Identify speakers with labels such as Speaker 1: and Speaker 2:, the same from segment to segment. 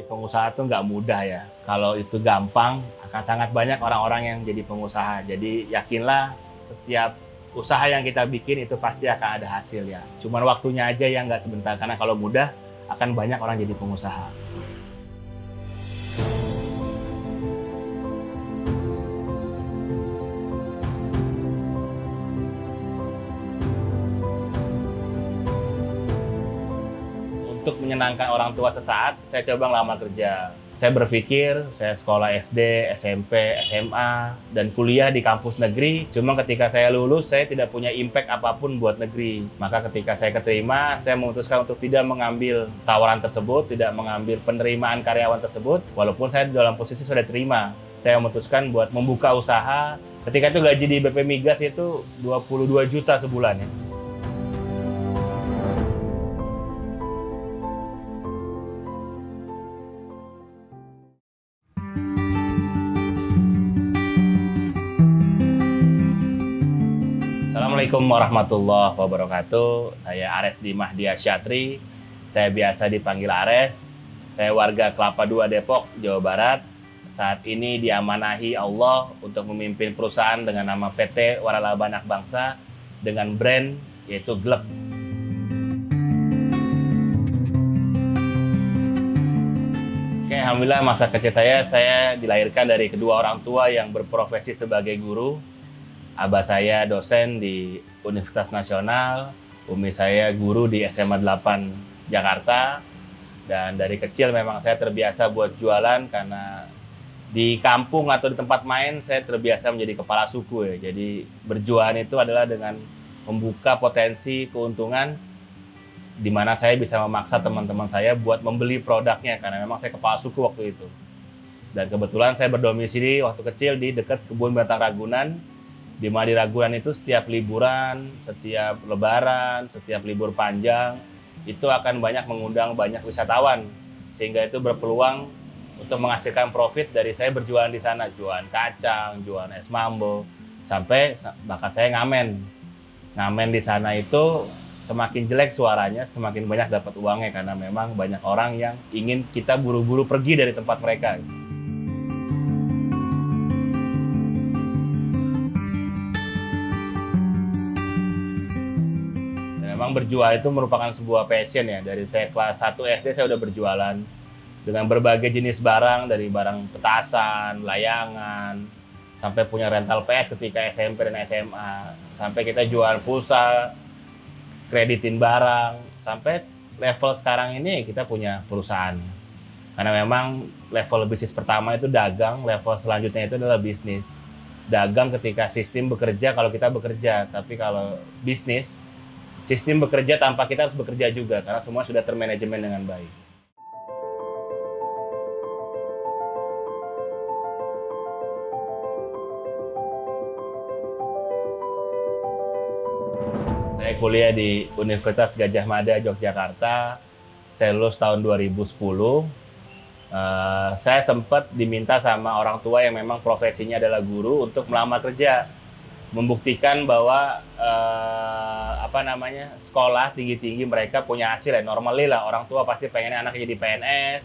Speaker 1: pengusaha tuh nggak mudah ya. Kalau itu gampang, akan sangat banyak orang-orang yang jadi pengusaha. Jadi yakinlah setiap usaha yang kita bikin itu pasti akan ada hasil ya. Cuman waktunya aja yang nggak sebentar. Karena kalau mudah, akan banyak orang jadi pengusaha. Untuk menyenangkan orang tua sesaat, saya coba ngelamar kerja. Saya berpikir, saya sekolah SD, SMP, SMA, dan kuliah di kampus negeri. Cuma ketika saya lulus, saya tidak punya impact apapun buat negeri. Maka ketika saya keterima, saya memutuskan untuk tidak mengambil tawaran tersebut, tidak mengambil penerimaan karyawan tersebut. Walaupun saya dalam posisi sudah terima. Saya memutuskan buat membuka usaha. Ketika itu gaji di BP Migas itu 22 juta sebulan ya. Assalamualaikum warahmatullahi wabarakatuh. Saya Ares Dimahdia Syatri. Saya biasa dipanggil Ares. Saya warga Kelapa II Depok, Jawa Barat. Saat ini diamanahi Allah untuk memimpin perusahaan dengan nama PT Waralaba Anak Bangsa dengan brand yaitu Glek. Oke, alhamdulillah masa kecil saya dilahirkan dari kedua orang tua yang berprofesi sebagai guru. Abah saya dosen di Universitas Nasional, umi saya guru di SMA 8 Jakarta. Dan dari kecil memang saya terbiasa buat jualan karena di kampung atau di tempat main saya terbiasa menjadi kepala suku ya. Jadi berjualan itu adalah dengan membuka potensi keuntungan di mana saya bisa memaksa teman-teman saya buat membeli produknya karena memang saya kepala suku waktu itu. Dan kebetulan saya berdomisili waktu kecil di dekat Kebun Binatang Ragunan. Di mana di Ragunan itu setiap liburan, setiap lebaran, setiap libur panjang, itu akan banyak mengundang banyak wisatawan. Sehingga itu berpeluang untuk menghasilkan profit dari saya berjualan di sana. Jualan kacang, jualan es mambo, sampai bahkan saya ngamen. Ngamen di sana itu semakin jelek suaranya, semakin banyak dapat uangnya. Karena memang banyak orang yang ingin kita buru-buru pergi dari tempat mereka. Memang berjual itu merupakan sebuah passion ya. Dari saya kelas 1 SD saya udah berjualan dengan berbagai jenis barang, dari barang petasan, layangan, sampai punya rental PS ketika SMP dan SMA, sampai kita jual pulsa, kreditin barang, sampai level sekarang ini kita punya perusahaan. Karena memang level bisnis pertama itu dagang, level selanjutnya itu adalah bisnis. Dagang ketika sistem bekerja kalau kita bekerja, tapi kalau bisnis sistem bekerja tanpa kita harus bekerja juga, karena semua sudah termanajemen dengan baik. Saya kuliah di Universitas Gadjah Mada, Yogyakarta. Saya lulus tahun 2010. Saya sempat diminta sama orang tua yang memang profesinya adalah guru untuk melamar kerja. Membuktikan bahwa sekolah tinggi-tinggi mereka punya hasil ya. Normally lah orang tua pasti pengen anaknya jadi PNS,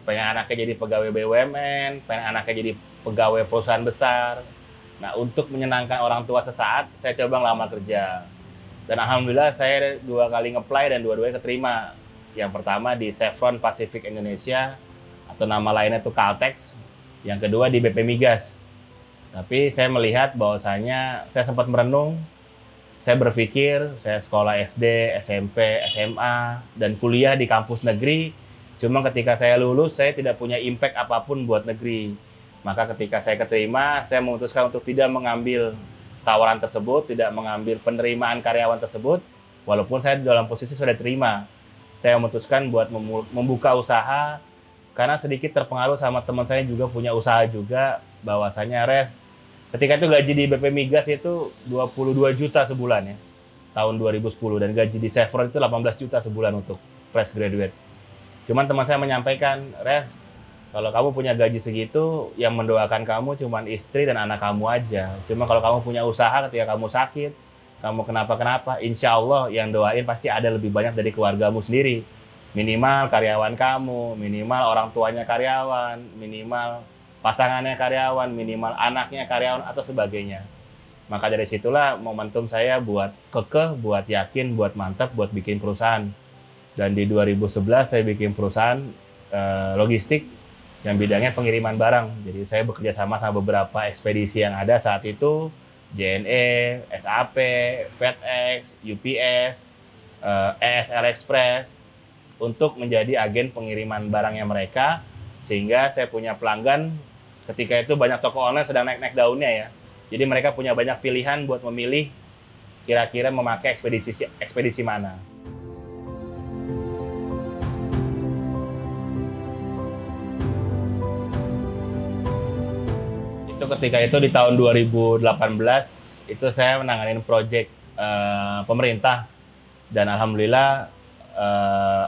Speaker 1: pengen anaknya jadi pegawai BUMN, pengen anaknya jadi pegawai perusahaan besar. Nah, untuk menyenangkan orang tua sesaat, saya coba ngelamar kerja. Dan alhamdulillah saya 2 kali nge-apply dan dua-duanya keterima. Yang pertama di Chevron Pacific Indonesia atau nama lainnya itu Caltex. Yang kedua di BP Migas. Tapi saya melihat bahwasanya saya sempat merenung, saya berpikir, saya sekolah SD, SMP, SMA, dan kuliah di kampus negeri. Cuma ketika saya lulus, saya tidak punya impact apapun buat negeri. Maka ketika saya keterima, saya memutuskan untuk tidak mengambil tawaran tersebut, tidak mengambil penerimaan karyawan tersebut. Walaupun saya dalam posisi sudah terima. Saya memutuskan buat membuka usaha, karena sedikit terpengaruh sama teman saya juga punya usaha juga, bahwasanya Res, ketika itu gaji di BP Migas itu 22 juta sebulan ya, tahun 2010, dan gaji di Chevron itu 18 juta sebulan untuk fresh graduate. Cuman teman saya menyampaikan, Res, kalau kamu punya gaji segitu, yang mendoakan kamu cuman istri dan anak kamu aja. Cuma kalau kamu punya usaha ketika kamu sakit, kamu kenapa-kenapa, insya Allah yang doain pasti ada lebih banyak dari keluargamu sendiri. Minimal karyawan kamu, minimal orang tuanya karyawan, minimal pasangannya karyawan, minimal anaknya karyawan, atau sebagainya. Maka dari situlah momentum saya buat kekeh, buat yakin, buat mantap, buat bikin perusahaan. Dan di 2011 saya bikin perusahaan logistik yang bidangnya pengiriman barang. Jadi saya bekerja sama beberapa ekspedisi yang ada saat itu, JNE, SAP, FedEx, UPS, ESL Express, untuk menjadi agen pengiriman barangnya mereka, sehingga saya punya pelanggan. Ketika itu banyak toko online sedang naik-naik daunnya ya. Jadi mereka punya banyak pilihan buat memilih kira-kira memakai ekspedisi mana. Itu ketika itu di tahun 2018 itu saya menanganin proyek pemerintah, dan alhamdulillah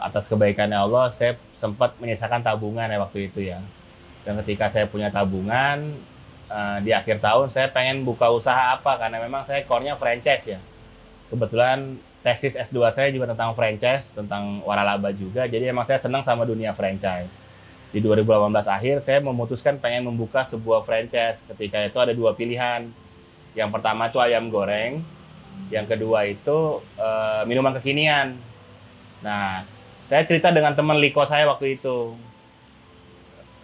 Speaker 1: atas kebaikannya Allah saya sempat menyisakan tabungan ya waktu itu ya. Dan ketika saya punya tabungan, di akhir tahun saya pengen buka usaha apa, karena memang saya core-nya franchise ya. Kebetulan tesis S2 saya juga tentang franchise, tentang waralaba juga, jadi emang saya senang sama dunia franchise. Di 2018 akhir saya memutuskan pengen membuka sebuah franchise. Ketika itu ada dua pilihan. Yang pertama itu ayam goreng, yang kedua itu minuman kekinian. Nah, saya cerita dengan teman liko saya waktu itu.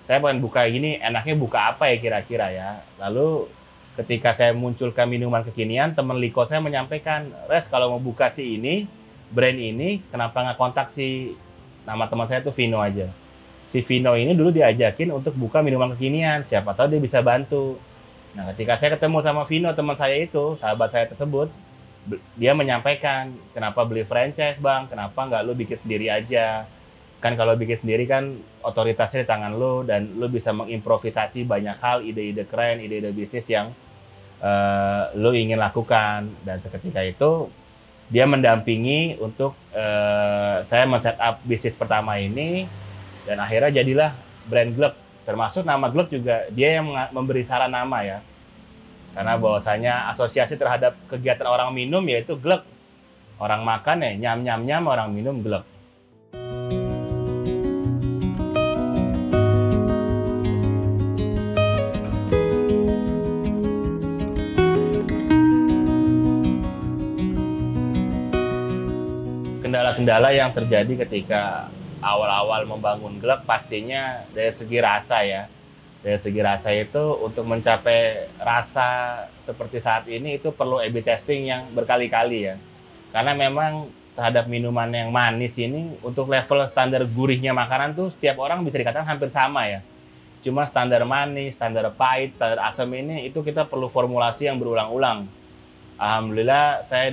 Speaker 1: Saya pengen buka gini, enaknya buka apa ya kira-kira ya. Lalu ketika saya munculkan minuman kekinian, teman liko saya menyampaikan, "Res, kalau mau buka si ini, brand ini, kenapa nggak kontak si," nama teman saya itu Vino aja. Si Vino ini dulu diajakin untuk buka minuman kekinian, siapa tahu dia bisa bantu. Nah, ketika saya ketemu sama Vino, teman saya itu, sahabat saya tersebut, dia menyampaikan, "Kenapa beli franchise bang? Kenapa nggak lu bikin sendiri aja? Kan kalau bikin sendiri kan otoritasnya di tangan lu, dan lu bisa mengimprovisasi banyak hal, ide-ide keren, ide-ide bisnis yang lu ingin lakukan." Dan seketika itu dia mendampingi untuk saya men-setup bisnis pertama ini, dan akhirnya jadilah brand Glek. Termasuk nama Glek juga dia yang memberi saran nama ya. Karena bahwasanya asosiasi terhadap kegiatan orang minum yaitu glek. Orang makan ya nyam-nyam-nyam, orang minum glek. Kendala-kendala yang terjadi ketika awal-awal membangun glek pastinya dari segi rasa ya. Dari segi rasa itu, untuk mencapai rasa seperti saat ini itu perlu A/B testing yang berkali-kali ya. Karena memang terhadap minuman yang manis ini, untuk level standar gurihnya makanan tuh setiap orang bisa dikatakan hampir sama ya. Cuma standar manis, standar pahit, standar asam ini itu kita perlu formulasi yang berulang-ulang. Alhamdulillah saya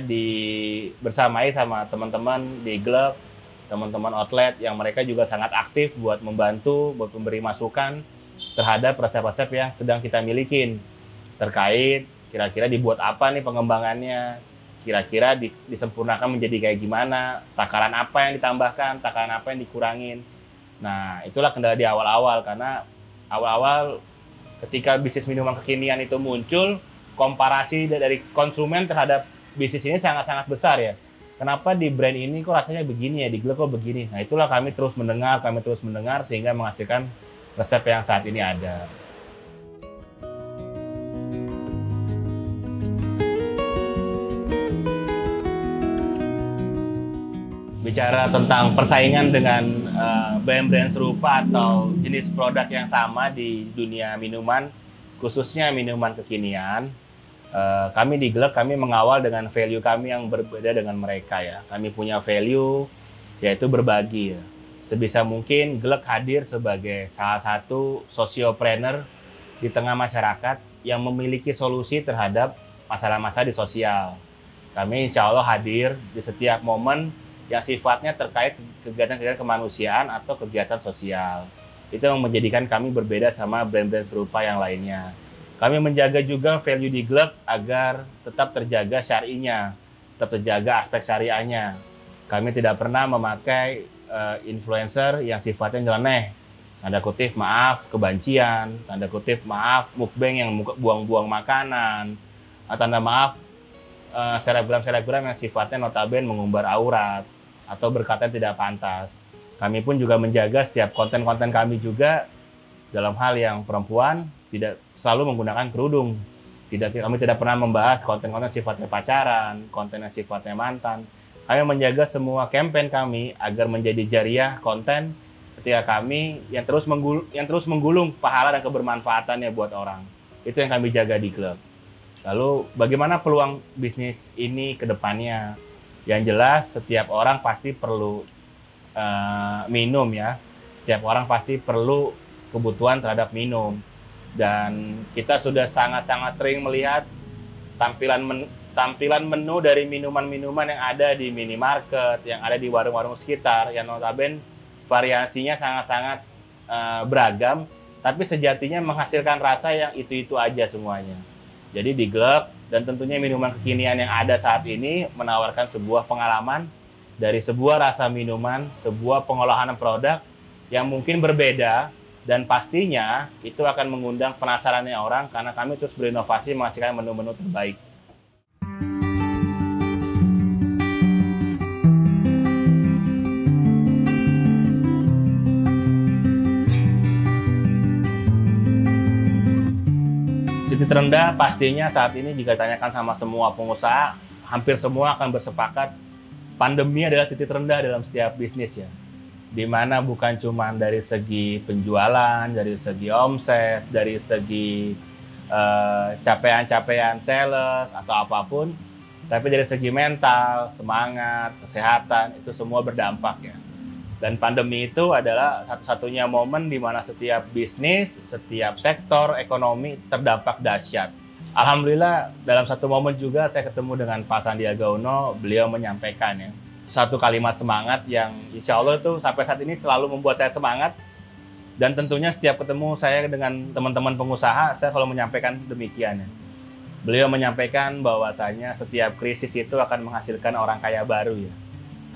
Speaker 1: bersamai sama teman-teman di Glek, teman-teman outlet yang mereka juga sangat aktif buat membantu, buat memberi masukan terhadap resep-resep yang sedang kita milikin, terkait kira-kira dibuat apa nih pengembangannya, kira-kira disempurnakan menjadi kayak gimana, takaran apa yang ditambahkan, takaran apa yang dikurangin. Nah, itulah kendala di awal-awal, karena awal-awal ketika bisnis minuman kekinian itu muncul, komparasi dari konsumen terhadap bisnis ini sangat-sangat besar ya. Kenapa di brand ini kok rasanya begini ya, di Glek kok begini. Nah, itulah kami terus mendengar sehingga menghasilkan resep yang saat ini ada. Bicara tentang persaingan dengan brand-brand serupa atau jenis produk yang sama di dunia minuman, khususnya minuman kekinian, kami di Glek kami mengawal dengan value kami yang berbeda dengan mereka ya. Kami punya value yaitu berbagi ya. Sebisa mungkin Glek hadir sebagai salah satu sosiopreneur di tengah masyarakat yang memiliki solusi terhadap masalah-masalah di sosial. Kami insya Allah hadir di setiap momen yang sifatnya terkait kegiatan-kegiatan kemanusiaan atau kegiatan sosial. Itu yang menjadikan kami berbeda sama brand-brand serupa yang lainnya. Kami menjaga juga value di Glek agar tetap terjaga syari'nya, tetap terjaga aspek syariahnya. Kami tidak pernah memakai influencer yang sifatnya nyeleneh, tanda kutip maaf kebancian, tanda kutip maaf mukbang yang buang-buang makanan, tanda maaf selebgram yang sifatnya notabene mengumbar aurat atau berkata tidak pantas. Kami pun juga menjaga setiap konten-konten kami juga dalam hal yang perempuan tidak selalu menggunakan kerudung. Kami tidak pernah membahas konten-konten sifatnya pacaran, konten yang sifatnya mantan. Kami menjaga semua campaign kami agar menjadi jariah konten ketika kami yang terus menggulung pahala dan kebermanfaatannya buat orang. Itu yang kami jaga di klub. Lalu bagaimana peluang bisnis ini ke depannya? Yang jelas setiap orang pasti perlu minum ya. Setiap orang pasti perlu kebutuhan terhadap minum. Dan kita sudah sangat-sangat sering melihat tampilan menu dari minuman-minuman yang ada di minimarket, yang ada di warung-warung sekitar, yang notabene variasinya sangat-sangat beragam, tapi sejatinya menghasilkan rasa yang itu-itu aja semuanya. Jadi di Glögg dan tentunya minuman kekinian yang ada saat ini menawarkan sebuah pengalaman dari sebuah rasa minuman, sebuah pengolahan produk yang mungkin berbeda, dan pastinya itu akan mengundang penasarannya orang karena kami terus berinovasi menghasilkan menu-menu terbaik. Titik terendah pastinya saat ini jika ditanyakan sama semua pengusaha, hampir semua akan bersepakat pandemi adalah titik terendah dalam setiap bisnis ya. Di mana bukan cuma dari segi penjualan, dari segi omset, dari segi capaian-capaian sales atau apapun, tapi dari segi mental, semangat, kesehatan, itu semua berdampak ya. Dan pandemi itu adalah satu-satunya momen di mana setiap bisnis, setiap sektor ekonomi terdampak dahsyat. Alhamdulillah dalam satu momen juga saya ketemu dengan Pak Sandiaga Uno, beliau menyampaikan ya, satu kalimat semangat yang insya Allah itu sampai saat ini selalu membuat saya semangat. Dan tentunya setiap ketemu saya dengan teman-teman pengusaha, saya selalu menyampaikan demikian ya. Beliau menyampaikan bahwasanya setiap krisis itu akan menghasilkan orang kaya baru ya.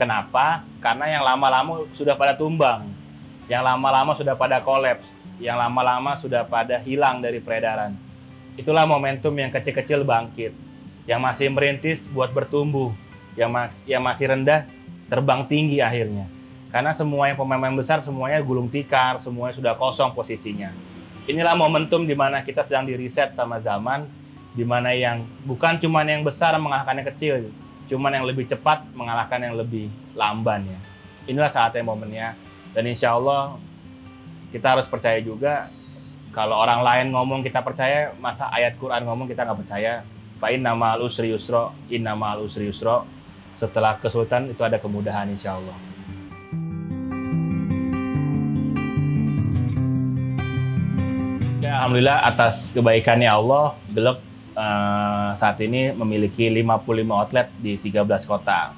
Speaker 1: Kenapa? Karena yang lama-lama sudah pada tumbang, yang lama-lama sudah pada kolaps, yang lama-lama sudah pada hilang dari peredaran. Itulah momentum yang kecil-kecil bangkit, yang masih merintis buat bertumbuh, yang masih rendah terbang tinggi akhirnya. Karena semua yang pemain besar semuanya gulung tikar, semuanya sudah kosong posisinya. Inilah momentum di mana kita sedang di-reset sama zaman, di mana yang bukan cuma yang besar mengalahkan yang kecil, cuma yang lebih cepat mengalahkan yang lebih lamban ya. Inilah saatnya, momennya. Dan insya Allah kita harus percaya juga, kalau orang lain ngomong kita percaya, masa ayat Quran ngomong kita nggak percaya. Fa inna ma'al usri yusra, inna ma'al usri yusra. Setelah kesulitan itu ada kemudahan insya Allah. Ya, alhamdulillah atas kebaikannya Allah, Glögg saat ini memiliki 55 outlet di 13 kota.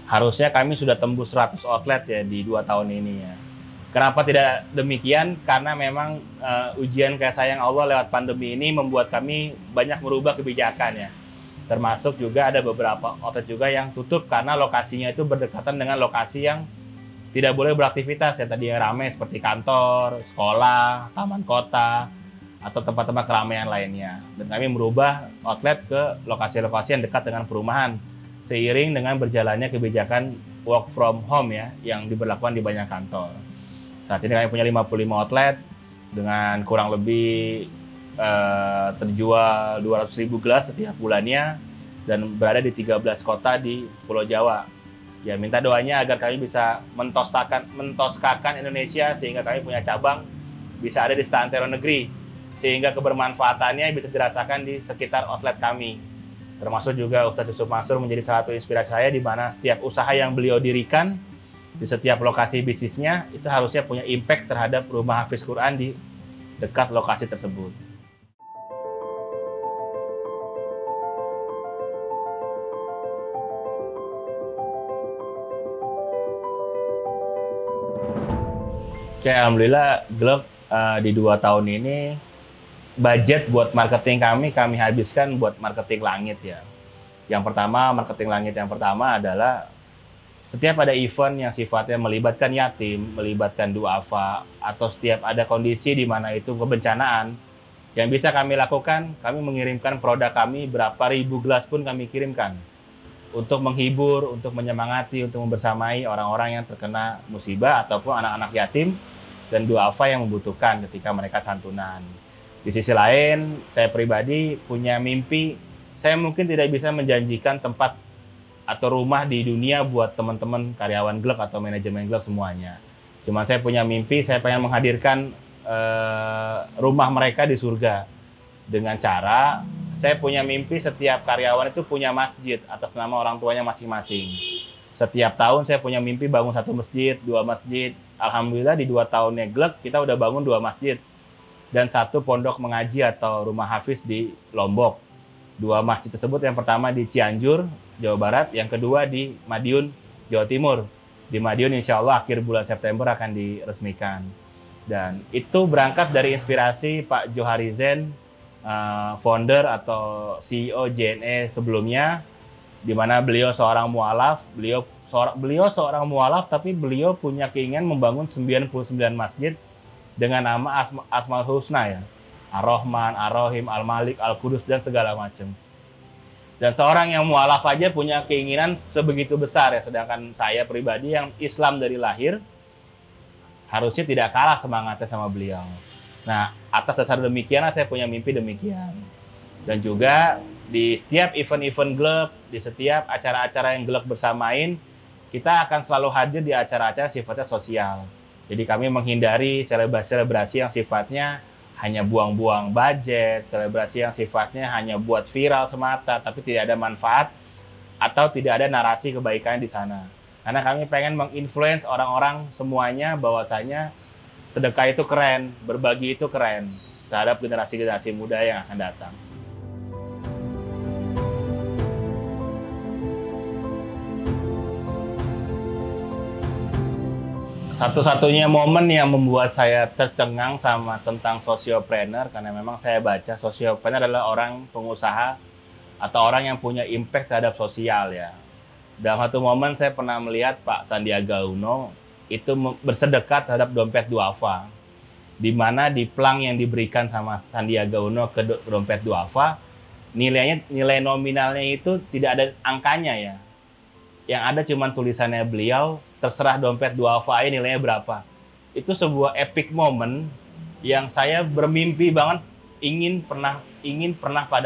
Speaker 1: Harusnya kami sudah tembus 100 outlet ya di 2 tahun ini ya. Kenapa tidak demikian? Karena memang ujian kasih sayang Allah lewat pandemi ini membuat kami banyak merubah kebijakan ya. Termasuk juga ada beberapa outlet juga yang tutup karena lokasinya itu berdekatan dengan lokasi yang tidak boleh beraktivitas yang tadinya ramai seperti kantor, sekolah, taman kota, atau tempat-tempat keramaian lainnya. Dan kami merubah outlet ke lokasi-lokasi yang dekat dengan perumahan seiring dengan berjalannya kebijakan work from home ya yang diberlakukan di banyak kantor. Saat ini kami punya 55 outlet dengan kurang lebih terjual 200.000 gelas setiap bulannya dan berada di 13 kota di Pulau Jawa. Ya, minta doanya agar kami bisa mentoskakan Indonesia sehingga kami punya cabang bisa ada di seantero negeri, sehingga kebermanfaatannya bisa dirasakan di sekitar outlet kami. Termasuk juga Ustadz Yusuf Mansur menjadi salah satu inspirasi saya, di mana setiap usaha yang beliau dirikan di setiap lokasi bisnisnya itu harusnya punya impact terhadap rumah Hafiz Quran di dekat lokasi tersebut. Oke, alhamdulillah Glögg di 2 tahun ini budget buat marketing kami habiskan buat marketing langit ya. Yang pertama, marketing langit yang pertama adalah setiap ada event yang sifatnya melibatkan yatim, melibatkan duafa, atau setiap ada kondisi di mana itu kebencanaan, yang bisa kami lakukan, kami mengirimkan produk kami berapa ribu gelas pun kami kirimkan. untuk menghibur, untuk menyemangati, untuk membersamai orang-orang yang terkena musibah ataupun anak-anak yatim dan duafa yang membutuhkan ketika mereka santunan. Di sisi lain, saya pribadi punya mimpi, saya mungkin tidak bisa menjanjikan tempat atau rumah di dunia buat teman-teman karyawan Glek atau manajemen Glek semuanya. Cuman saya punya mimpi, saya pengen menghadirkan rumah mereka di surga. Dengan cara, saya punya mimpi setiap karyawan itu punya masjid atas nama orang tuanya masing-masing. Setiap tahun saya punya mimpi bangun 1 masjid, 2 masjid. Alhamdulillah di 2 tahunnya Glek, kita udah bangun 2 masjid. Dan 1 pondok mengaji atau rumah hafiz di Lombok. 2 masjid tersebut, yang pertama di Cianjur, Jawa Barat, yang kedua di Madiun, Jawa Timur. Di Madiun insya Allah akhir bulan September akan diresmikan. Dan itu berangkat dari inspirasi Pak Johari Zen, founder atau CEO JNE sebelumnya, di mana beliau seorang mualaf, beliau seorang mualaf, tapi beliau punya keinginan membangun 99 masjid dengan nama Asmaul Husna ya. Ar-Rahman, Ar-Rahim, Al-Malik, Al-Qudus, dan segala macam. Dan seorang yang mualaf aja punya keinginan sebegitu besar ya, sedangkan saya pribadi yang Islam dari lahir, harusnya tidak kalah semangatnya sama beliau. Nah, atas dasar demikian saya punya mimpi demikian. Dan juga di setiap event-event Glek, di setiap acara-acara yang Glek bersamain, kita akan selalu hadir di acara-acara sifatnya sosial. Jadi kami menghindari selebrasi-selebrasi yang sifatnya hanya buang-buang budget, selebrasi yang sifatnya hanya buat viral semata, tapi tidak ada manfaat atau tidak ada narasi kebaikan di sana. Karena kami pengen menginfluence orang-orang semuanya bahwasanya sedekah itu keren, berbagi itu keren terhadap generasi-generasi muda yang akan datang. Satu-satunya momen yang membuat saya tercengang sama tentang sosiopreneur, karena memang saya baca sosiopreneur adalah orang pengusaha atau orang yang punya impact terhadap sosial ya. Dalam satu momen saya pernah melihat Pak Sandiaga Uno itu bersedekah terhadap dompet duafa, di mana di plang yang diberikan sama Sandiaga Uno ke dompet duafa, nilai nominalnya itu tidak ada angkanya ya. Yang ada cuma tulisannya beliau, terserah dompet duafa ini nilainya berapa. Itu sebuah epic moment yang saya bermimpi banget ingin pernah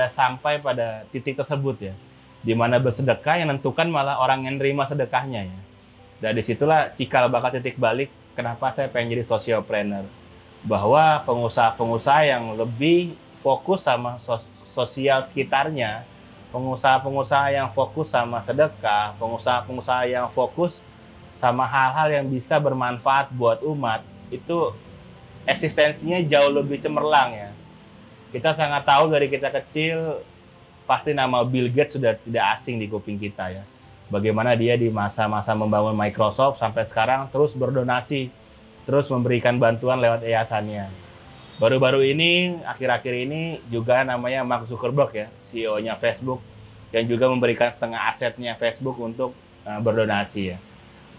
Speaker 1: sampai pada titik tersebut ya. Di mana bersedekah yang menentukan malah orang yang nerima sedekahnya ya. Dan disitulah cikal bakal titik balik kenapa saya pengen jadi sosiopreneur. Bahwa pengusaha-pengusaha yang lebih fokus sama sosial sekitarnya, pengusaha-pengusaha yang fokus sama sedekah, pengusaha-pengusaha yang fokus sama hal-hal yang bisa bermanfaat buat umat, itu eksistensinya jauh lebih cemerlang ya. Kita sangat tahu dari kita kecil, pasti nama Bill Gates sudah tidak asing di kuping kita ya. Bagaimana dia di masa-masa membangun Microsoft sampai sekarang terus berdonasi, terus memberikan bantuan lewat yayasannya. Baru-baru ini, akhir-akhir ini juga namanya Mark Zuckerberg ya, CEO-nya Facebook, yang juga memberikan setengah asetnya Facebook untuk berdonasi ya.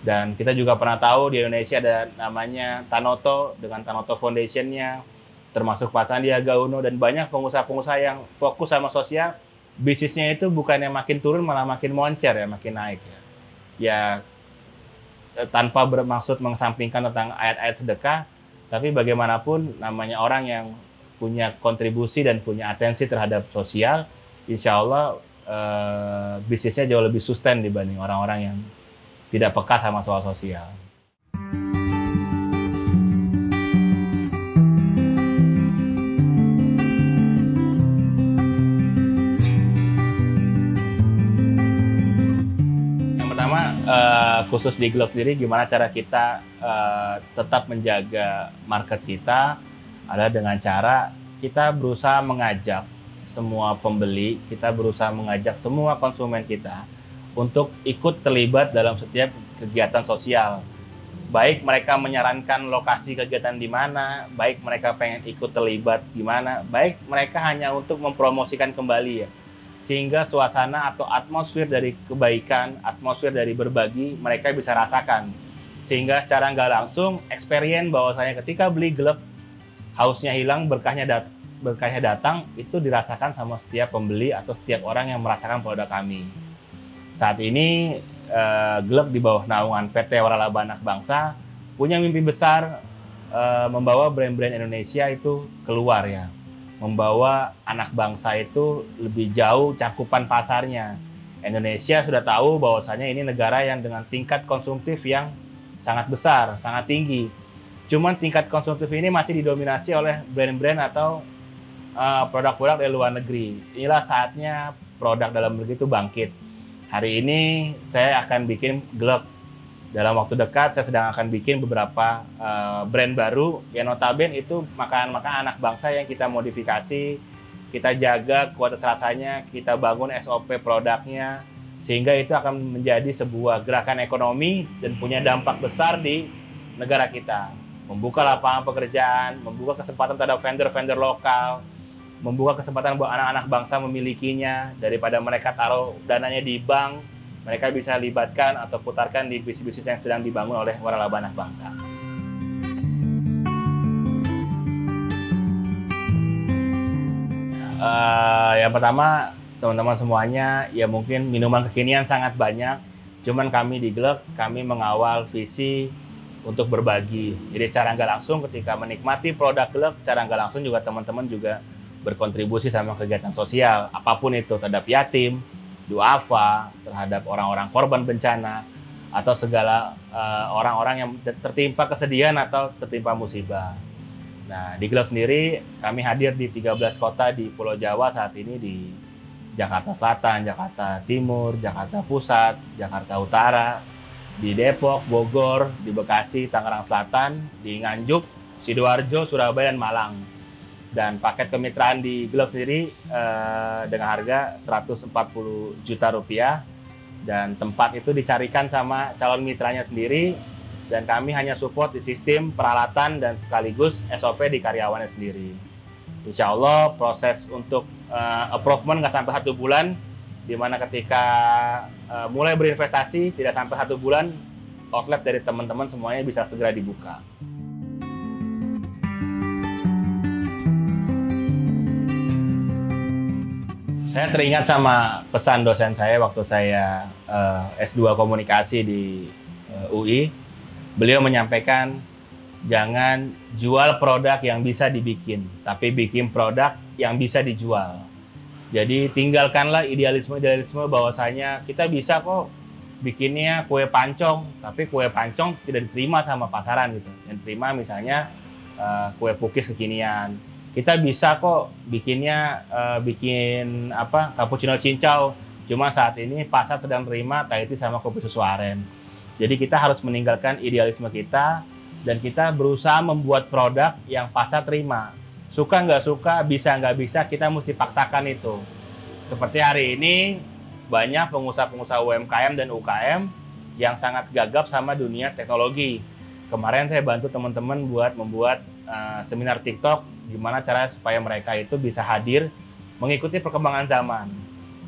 Speaker 1: Dan kita juga pernah tahu di Indonesia ada namanya Tanoto dengan Tanoto Foundation-nya, termasuk Pak Sandiaga Uno dan banyak pengusaha-pengusaha yang fokus sama sosial, bisnisnya itu bukannya makin turun malah makin moncer ya, makin naik ya. Ya tanpa bermaksud mengesampingkan tentang ayat-ayat sedekah, tapi bagaimanapun namanya orang yang punya kontribusi dan punya atensi terhadap sosial, insya Allah bisnisnya jauh lebih sustain dibanding orang-orang yang tidak peka sama soal sosial. Yang pertama, khusus di Glek sendiri, gimana cara kita tetap menjaga market kita adalah dengan cara kita berusaha mengajak semua pembeli, kita berusaha mengajak semua konsumen kita untuk ikut terlibat dalam setiap kegiatan sosial. Baik mereka menyarankan lokasi kegiatan di mana, baik mereka pengen ikut terlibat di mana, baik mereka hanya untuk mempromosikan kembali ya. Sehingga suasana atau atmosfer dari kebaikan, atmosfer dari berbagi, mereka bisa rasakan. Sehingga secara nggak langsung, experience bahwasanya ketika beli Glek, hausnya hilang, berkahnya datang, itu dirasakan sama setiap pembeli atau setiap orang yang merasakan produk kami. Saat ini Glek di bawah naungan PT Waralaba Anak Bangsa punya mimpi besar membawa brand-brand Indonesia itu keluar ya. Membawa anak bangsa itu lebih jauh cakupan pasarnya. Indonesia sudah tahu bahwasanya ini negara yang dengan tingkat konsumtif yang sangat besar, sangat tinggi. Cuman tingkat konsumtif ini masih didominasi oleh brand-brand atau produk-produk dari luar negeri. Inilah saatnya produk dalam negeri itu bangkit. Hari ini saya akan bikin Glek. Dalam waktu dekat saya sedang akan bikin beberapa brand baru yang notabene itu makanan-makanan anak bangsa yang kita modifikasi, kita jaga kualitas rasanya, kita bangun SOP produknya, sehingga itu akan menjadi sebuah gerakan ekonomi dan punya dampak besar di negara kita. Membuka lapangan pekerjaan, membuka kesempatan terhadap vendor-vendor lokal, membuka kesempatan buat anak-anak bangsa memilikinya, daripada mereka taruh dananya di bank, mereka bisa libatkan atau putarkan di bisnis-bisnis yang sedang dibangun oleh Waralaba Anak Bangsa. Yang pertama, teman-teman semuanya, ya mungkin minuman kekinian sangat banyak. Cuman kami di Glek, kami mengawal visi untuk berbagi. Jadi secara nggak langsung ketika menikmati produk Glek, secara nggak langsung juga teman-teman juga berkontribusi sama kegiatan sosial. Apapun itu, terhadap yatim, duafa, terhadap orang-orang korban bencana, atau segala orang-orang yang tertimpa kesedihan atau tertimpa musibah. Nah, di Glek sendiri kami hadir di 13 kota di Pulau Jawa saat ini, di Jakarta Selatan, Jakarta Timur, Jakarta Pusat, Jakarta Utara, di Depok, Bogor, di Bekasi, Tangerang Selatan, di Nganjuk, Sidoarjo, Surabaya, dan Malang. Dan paket kemitraan di Glek sendiri dengan harga 140 juta rupiah, dan tempat itu dicarikan sama calon mitranya sendiri, dan kami hanya support di sistem peralatan dan sekaligus SOP di karyawannya sendiri. Insya Allah proses untuk approval nggak sampai 1 bulan, dimana ketika mulai berinvestasi tidak sampai 1 bulan, outlet dari teman-teman semuanya bisa segera dibuka. Saya teringat sama pesan dosen saya waktu saya S2 Komunikasi di UI. Beliau menyampaikan, jangan jual produk yang bisa dibikin, tapi bikin produk yang bisa dijual. Jadi tinggalkanlah idealisme-idealisme bahwasanya kita bisa kok bikinnya kue pancong, tapi kue pancong tidak diterima sama pasaran gitu. Yang diterima misalnya kue pukis kekinian. Kita bisa kok bikinnya bikin cappuccino cincau. Cuma saat ini pasar sedang terima Thai tea sama kopi susu aren. Jadi kita harus meninggalkan idealisme kita dan kita berusaha membuat produk yang pasar terima. Suka nggak suka, bisa nggak bisa, kita mesti paksakan itu. Seperti hari ini banyak pengusaha-pengusaha UMKM dan UKM yang sangat gagap sama dunia teknologi. Kemarin saya bantu teman-teman buat membuat seminar TikTok gimana cara supaya mereka itu bisa hadir mengikuti perkembangan zaman.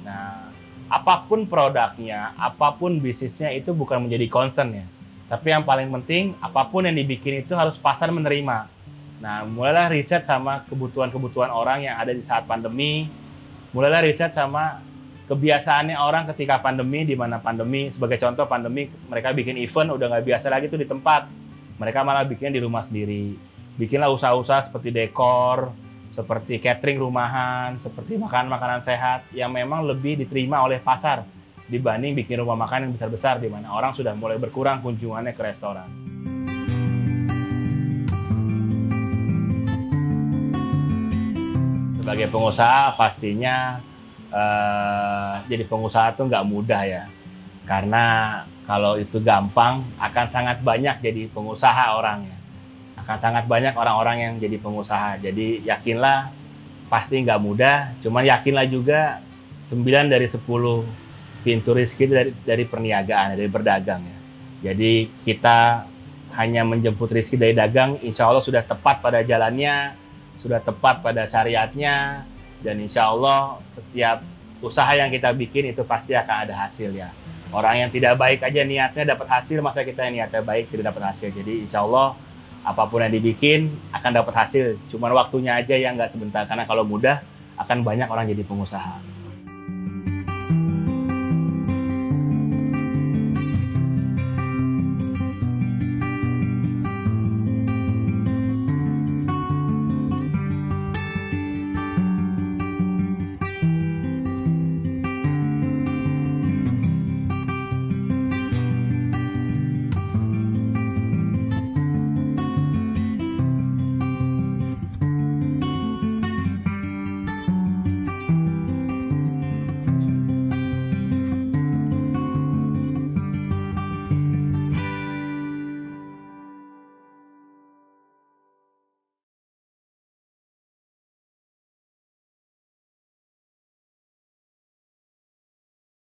Speaker 1: Nah, apapun produknya, apapun bisnisnya itu bukan menjadi concern ya. Tapi yang paling penting, apapun yang dibikin itu harus pasar menerima. Nah, mulailah riset sama kebutuhan-kebutuhan orang yang ada di saat pandemi. Mulailah riset sama kebiasaannya orang ketika pandemi, di mana pandemi, sebagai contoh pandemi, mereka bikin event udah nggak biasa lagi tuh di tempat. Mereka malah bikin di rumah sendiri. Bikinlah usaha-usaha seperti dekor, seperti catering rumahan, seperti makanan-makanan sehat yang memang lebih diterima oleh pasar dibanding bikin rumah makan yang besar-besar di mana orang sudah mulai berkurang kunjungannya ke restoran. Sebagai pengusaha pastinya jadi pengusaha tuh nggak mudah ya, karena kalau itu gampang akan sangat banyak jadi pengusaha orangnya. Akan sangat banyak orang-orang yang jadi pengusaha. Jadi yakinlah pasti nggak mudah, cuman yakinlah juga 9 dari 10 pintu rezeki dari perniagaan, dari berdagang ya. Jadi kita hanya menjemput rezeki dari dagang, insya Allah sudah tepat pada jalannya, sudah tepat pada syariatnya, dan insya Allah setiap usaha yang kita bikin itu pasti akan ada hasil ya. Orang yang tidak baik aja niatnya dapat hasil, masa kita yang niatnya baik tidak dapat hasil. Jadi insya Allah apapun yang dibikin akan dapat hasil, cuman waktunya aja yang nggak sebentar, karena kalau mudah akan banyak orang jadi pengusaha.